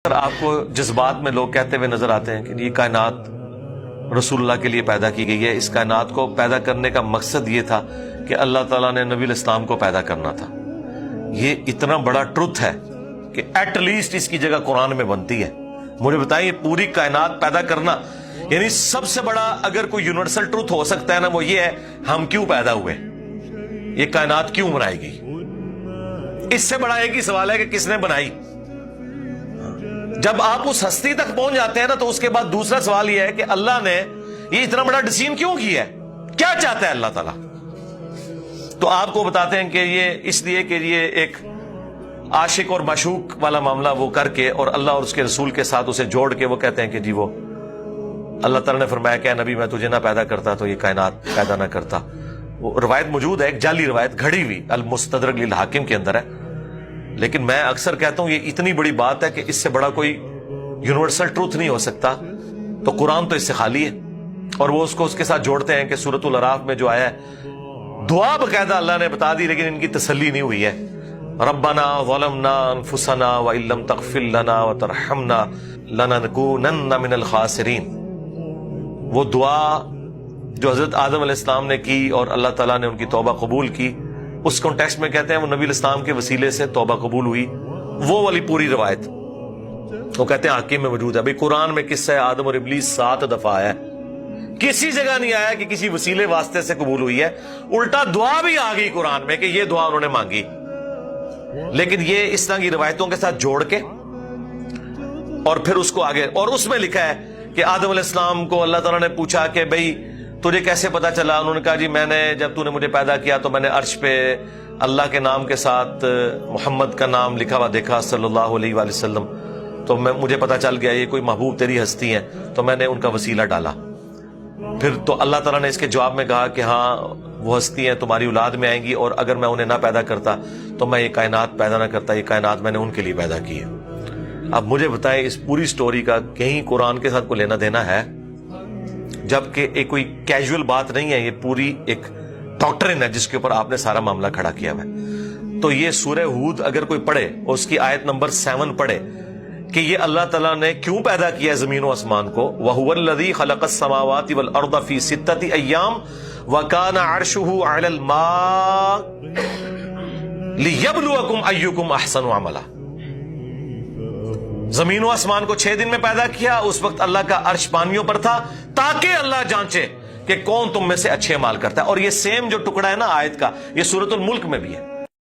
آپ کو جذبات میں لوگ کہتے ہوئے نظر آتے ہیں کہ یہ کائنات رسول اللہ کے لیے پیدا کی گئی ہے، اس کائنات کو پیدا کرنے کا مقصد یہ تھا کہ اللہ تعالیٰ نے نبی الاسلام کو پیدا کرنا تھا۔ یہ اتنا بڑا ٹروتھ ہے کہ ایٹ لیسٹ اس کی جگہ قرآن میں بنتی ہے۔ مجھے بتائیں، یہ پوری کائنات پیدا کرنا، یعنی سب سے بڑا اگر کوئی یونیورسل ٹروتھ ہو سکتا ہے نا، وہ یہ ہے ہم کیوں پیدا ہوئے، یہ کائنات کیوں بنائی گئی۔ اس سے بڑا ایک ہی سوال ہے کہ کس نے بنائی۔ جب آپ اس ہستی تک پہنچ جاتے ہیں نا، تو اس کے بعد دوسرا سوال یہ ہے کہ اللہ نے یہ اتنا بڑا ڈیسیژن کیوں کیا ہے، کیا چاہتا ہے اللہ تعالیٰ۔ تو آپ کو بتاتے ہیں کہ یہ اس لیے کہ یہ ایک عاشق اور معشوق والا معاملہ وہ کر کے اور اللہ اور اس کے رسول کے ساتھ اسے جوڑ کے وہ کہتے ہیں کہ جی وہ اللہ تعالیٰ نے فرمایا کہ اے نبی میں تجھے نہ پیدا کرتا تو یہ کائنات پیدا نہ کرتا۔ وہ روایت موجود ہے، ایک جعلی روایت گھڑی ہوئی المستدرک للحاکم کے اندر ہے، لیکن میں اکثر کہتا ہوں یہ اتنی بڑی بات ہے کہ اس سے بڑا کوئی یونیورسل ٹروتھ نہیں ہو سکتا، تو قرآن تو اس سے خالی ہے۔ اور وہ اس کو اس کے ساتھ جوڑتے ہیں کہ سورۃ الاعراف میں جو آیا ہے، دعا باقاعدہ اللہ نے بتا دی لیکن ان کی تسلی نہیں ہوئی ہے۔ ربنا ظلمنا انفسنا وان لم تغفر لنا وترحمنا لنکونن من الخاسرین۔ وہ دعا جو حضرت آدم علیہ السلام نے کی اور اللہ تعالیٰ نے ان کی توبہ قبول کی، اس کانٹیکسٹ میں کہتے ہیں وہ نبی الاسلام کے وسیلے سے توبہ قبول ہوئی۔ وہ والی پوری روایت وہ کہتے ہیں حاکم میں موجود ہے۔ بھئی قرآن میں قصہ آدم اور ابلیس 7 دفعہ آیا ہے، کسی جگہ نہیں آیا کہ کسی وسیلے واسطے سے قبول ہوئی ہے، الٹا دعا بھی آ گئی قرآن میں کہ یہ دعا انہوں نے مانگی۔ لیکن یہ اس طرح کی روایتوں کے ساتھ جوڑ کے اور پھر اس کو آگے، اور اس میں لکھا ہے کہ آدم علیہ السلام کو اللہ تعالیٰ نے پوچھا کہ بھئی تجھے کیسے پتا چلا؟ انہوں نے کہا جی میں نے جب تو نے مجھے پیدا کیا تو میں نے عرش پہ اللہ کے نام کے ساتھ محمد کا نام لکھا ہوا دیکھا صلی اللہ علیہ وآلہ وسلم، تو مجھے پتا چل گیا یہ کوئی محبوب تیری ہستی ہیں، تو میں نے ان کا وسیلہ ڈالا۔ پھر تو اللہ تعالیٰ نے اس کے جواب میں کہا کہ ہاں وہ ہستی ہیں تمہاری اولاد میں آئیں گی، اور اگر میں انہیں نہ پیدا کرتا تو میں یہ کائنات پیدا نہ کرتا، یہ کائنات میں نے ان کے لیے پیدا کی ہے۔ اب مجھے بتائیں اس پوری سٹوری کا کہیں قرآن کے ساتھ کوئی لینا دینا ہے؟ جبکہ ایک کوئی کیجول بات نہیں ہے، یہ پوری ایک ڈاکٹرن ہے جس کے اوپر آپ نے سارا معاملہ کھڑا کیا ہوا ہے۔ تو یہ سورہ ہود اگر کوئی پڑھے اور اس کی آیت نمبر 7 پڑھے کہ یہ اللہ تعالیٰ نے کیوں پیدا کیا زمین و آسمان کو، وَهُوَ الَّذِي خَلَقَ السَّمَاوَاتِ وَالْأَرْضَ فِي 6 أَيَّامٍ وَكَانَ عَرْشُهُ عَلَى الْمَاءِ لِيَبْلُوَكُمْ أَيُّكُمْ أَحْسَنُ عَمَلًا۔ زمین و آسمان کو 6 دن میں پیدا کیا، اس وقت اللہ کا عرش پانیوں پر تھا تاکہ اللہ جانچے کہ کون تم میں سے اچھے عمل کرتا ہے۔ اور یہ سیم جو ٹکڑا ہے نا آیت کا، یہ سورۃ الملک میں بھی ہے۔